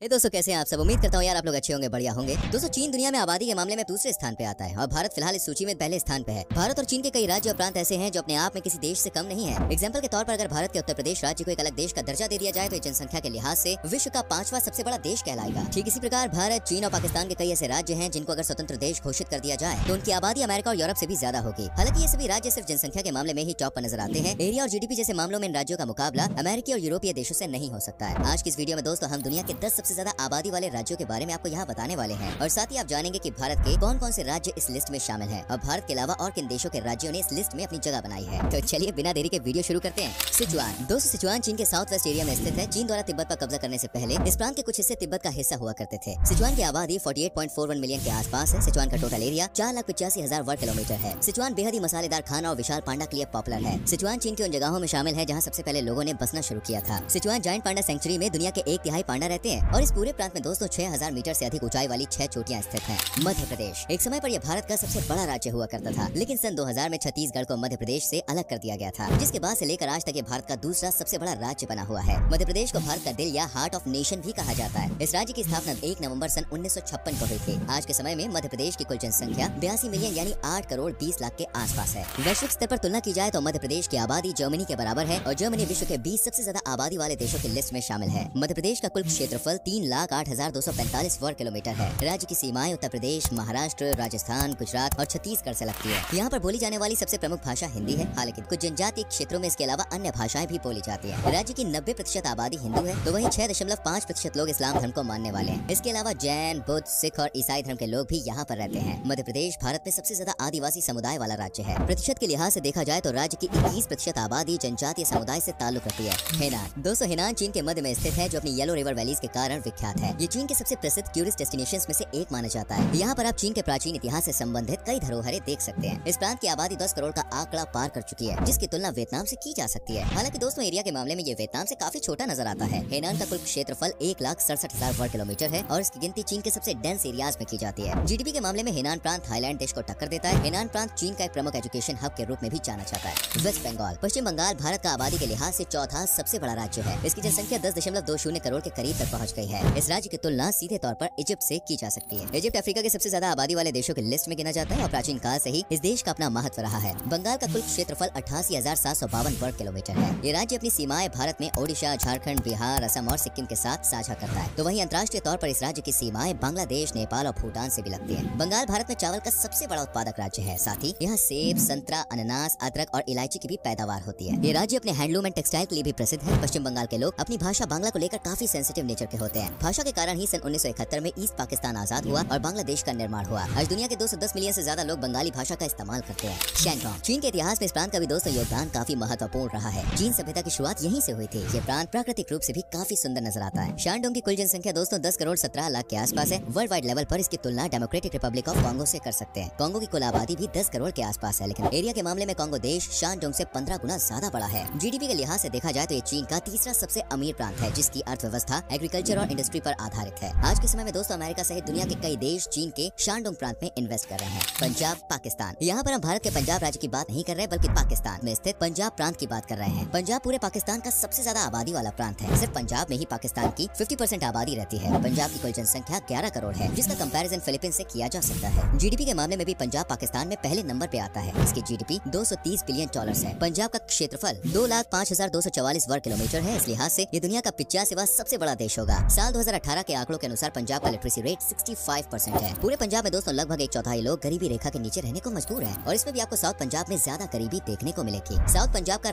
दोस्तों कैसे हैं आप सब। उम्मीद करता हूँ यार आप लोग अच्छे होंगे, बढ़िया होंगे। दोस्तों चीन दुनिया में आबादी के मामले में दूसरे स्थान पे आता है और भारत फिलहाल इस सूची में पहले स्थान पे है। भारत और चीन के कई राज्य और प्रांत ऐसे हैं जो अपने आप में किसी देश से कम नहीं है। एग्जाम्पल के तौर पर अगर भारत के उत्तर प्रदेश राज्य को एक अलग देश का दर्जा दे दिया जाए तो जनसंख्या के लिहाज से विश्व का 5वां सबसे बड़ा देश कहलाएगा। ठीक इसी प्रकार भारत, चीन और पाकिस्तान के कई ऐसे राज्य हैं जिनको अगर स्वतंत्र देश घोषित कर दिया जाए तो उनकी आबादी अमेरिका और यूरोप से भी ज्यादा होगी। हालांकि ये सभी राज्य सिर्फ जनसंख्या के मामले में ही टॉप पर नजर आते हैं। एरिया और जीडीपी जैसे मामलों में इन राज्यों का मुकाबला अमेरिकी और यूरोपीय देशों से नहीं हो सकता है। आज की इस वीडियो में दोस्तों हम दुनिया के 10 सबसे ज्यादा आबादी वाले राज्यों के बारे में आपको यहाँ बताने वाले हैं और साथ ही आप जानेंगे कि भारत के कौन कौन से राज्य इस लिस्ट में शामिल हैं और भारत के अलावा और किन देशों के राज्यों ने इस लिस्ट में अपनी जगह बनाई है। तो चलिए बिना देरी के वीडियो शुरू करते हैं। सिचुआन। दोस्तों सिचुआन चीन के साउथ वेस्ट एरिया में स्थित है। चीन द्वारा तिब्बत पर कब्जा करने से पहले इस प्रांत के कुछ हिस्से तिब्बत का हिस्सा हुआ करते थे। सिचुआन की आबादी 48.41 मिलियन के आसपास है। सिचुआन का टोटल एरिया 4,85,000 वर्ग किलोमीटर है। सिचुआन बेहद ही मसालेदार खाना और विशाल पांडा के लिए पॉपुलर है। सिचुआन चीन की उन जगहों में शामिल है जहाँ सबसे पहले लोगों ने बसना शुरू किया था। सिचुआन जायंट पांडा सेंचुरी में दुनिया के 1/3 पांडा रहते हैं और इस पूरे प्रांत में दोस्तों 6,000 मीटर से अधिक ऊंचाई वाली 6 चोटियां स्थित हैं। मध्य प्रदेश। एक समय पर यह भारत का सबसे बड़ा राज्य हुआ करता था, लेकिन सन 2000 में छत्तीसगढ़ को मध्य प्रदेश से अलग कर दिया गया था, जिसके बाद से लेकर आज तक ये भारत का दूसरा सबसे बड़ा राज्य बना हुआ है। मध्य प्रदेश को भारत का दिल या हार्ट ऑफ नेशन भी कहा जाता है। इस राज्य की स्थापना 1 नवंबर सन 1956 को हुई थी। आज के समय में मध्य प्रदेश की कुल जनसंख्या 82 मिलियन यानी 8 करोड़ 20 लाख के आसपास है। वैश्विक स्तर पर तुलना की जाए तो मध्य प्रदेश की आबादी जर्मनी के बराबर है और जर्मनी विश्व के 20 सबसे ज्यादा आबादी वाले देशों की लिस्ट में शामिल है। मध्य प्रदेश का कुल क्षेत्रफल 3,08,245 वर्ग किलोमीटर है। राज्य की सीमाएं उत्तर प्रदेश, महाराष्ट्र, राजस्थान, गुजरात और छत्तीसगढ़ से लगती है। यहाँ पर बोली जाने वाली सबसे प्रमुख भाषा हिंदी है। हालांकि कुछ जनजातीय क्षेत्रों में इसके अलावा अन्य भाषाएं भी बोली जाती है। राज्य की 90% आबादी हिंदू है तो वहीं 6.5% लोग इस्लाम धर्म को मानने वाले हैं। इसके अलावा जैन, बुद्ध, सिख और ईसाई धर्म के लोग भी यहाँ पर रहते हैं। मध्य प्रदेश भारत में सबसे ज्यादा आदिवासी समुदाय वाला राज्य है। प्रतिशत के लिहाज से देखा जाए तो राज्य की 21% आबादी जनजातीय समुदाय से ताल्लुक रखती है। हेनान। दोस्तों हेनान चीन के मध्य में स्थित है जो अपनी येलो रिवर वैलीज के कारण विख्यात है। ये चीन के सबसे प्रसिद्ध टूरिस्ट डेस्टिनेशंस में से एक माना जाता है। यहाँ पर आप चीन के प्राचीन इतिहास से संबंधित कई धरोहरें देख सकते हैं। इस प्रांत की आबादी 10 करोड़ का आंकड़ा पार कर चुकी है, जिसकी तुलना वियतनाम से की जा सकती है। हालांकि दोस्तों एरिया के मामले में ये वियतनाम से काफी छोटा नजर आता है। हेनान का कुल क्षेत्रफल 1,67,000 वर्ग किलोमीटर है और इसकी गिनती चीन के सबसे डेंस एरियाज में की जाती है। जीडीपी के मामले में हेनान प्रांत थाईलैंड देश को टक्कर देता है। हेनान प्रांत चीन का एक प्रमुख एजुकेशन हब के रूप में भी जाना जाता है। वेस्ट बंगाल। पश्चिम बंगाल भारत का आबादी के लिहाज से चौथा सबसे बड़ा राज्य है। इसकी जनसंख्या 10.20 करोड़ के करीब तक पहुँच गई है। इस राज्य की तुलना सीधे तौर पर इजिप्ट से की जा सकती है। इजिप्ट अफ्रीका के सबसे ज्यादा आबादी वाले देशों की लिस्ट में गिना जाता है और प्राचीन काल से ही इस देश का अपना महत्व रहा है। बंगाल का कुल क्षेत्रफल 88,752 वर्ग किलोमीटर है। ये राज्य अपनी सीमाएं भारत में ओडिशा, झारखंड, बिहार, असम और सिक्किम के साथ साझा करता है। तो वहीं अंतर्राष्ट्रीय तौर पर इस राज्य की सीमाएं बांग्लादेश, नेपाल और भूटान से भी लगती है। बंगाल भारत में चावल का सबसे बड़ा उत्पादक राज्य है। साथ ही यहाँ सेब, संतरा, अनानास, अदरक और इलायची की भी पैदावार होती है। ये राज्य अपने हैंडलूम एंड टेक्सटाइल के लिए भी प्रसिद्ध है। पश्चिम बंगाल के लोग अपनी भाषा बांग्ला को लेकर काफी सेंसिटिव नेचर के होते हैं। भाषा के कारण ही सन 1971 में ईस्ट पाकिस्तान आजाद हुआ और बांग्लादेश का निर्माण हुआ। आज दुनिया के 210 मिलियन से ज्यादा लोग बंगाली भाषा का इस्तेमाल करते हैं। शैंगडोंग। चीन के इतिहास में इस प्रांत का भी दोस्तों योगदान काफी महत्वपूर्ण रहा है। चीन सभ्यता की शुरुआत यहीं से हुई थी। ये प्रांत प्राकृतिक रूप से भी काफी सुंदर नजर आता है। शैंगडोंग की कुल जनसंख्या दोस्तों 10 करोड़ 17 लाख के आसपास है। वर्ल्ड वाइड लेवल पर इसकी तुलना डेमोक्रेटिक रिपब्लिक ऑफ कांगो से कर सकते हैं। कांगो की कुल आबादी भी 10 करोड़ के आसपास है, लेकिन एरिया के मामले में कांगो देश शैंगडोंग से 15 गुना ज्यादा बड़ा है। जीडीपी के लिहाज से देखा जाए तो ये चीन का तीसरा सबसे अमीर प्रांत है, जिसकी अर्थव्यवस्था एग्रीकल्चर और इंडस्ट्री पर आधारित है। आज के समय में दोस्तों अमेरिका सहित दुनिया के कई देश चीन के शैंगडोंग प्रांत में इन्वेस्ट कर रहे हैं। पंजाब, पाकिस्तान। यहाँ पर हम भारत के पंजाब राज्य की बात नहीं कर रहे बल्कि पाकिस्तान में स्थित पंजाब प्रांत की बात कर रहे हैं। पंजाब पूरे पाकिस्तान का सबसे ज्यादा आबादी वाला प्रांत है। सिर्फ पंजाब में ही पाकिस्तान की 50% आबादी रहती है। पंजाब की कुल जनसंख्या 11 करोड़ है, जिसका कंपैरिजन फिलीपींस से किया जा सकता है। जीडीपी के मामले में भी पंजाब पाकिस्तान में पहले नंबर पे आता है। इसकी जीडीपी 230 बिलियन डॉलर है। पंजाब का क्षेत्रफल 2,05,244 वर्ग किलोमीटर है। इस लिहाज से ये दुनिया का 85वां सबसे बड़ा देश होगा। साल 2018 के आंकड़ों के अनुसार पंजाब का लिटरेसी रेट 65% है। पूरे पंजाब में दोस्तों लगभग 1/4 लोग गरीबी रेखा के नीचे रहने को मजबूर हैं और इसमें भी आपको साउथ पंजाब में ज्यादा गरीबी देखने को मिलेगी। साउथ पंजाब का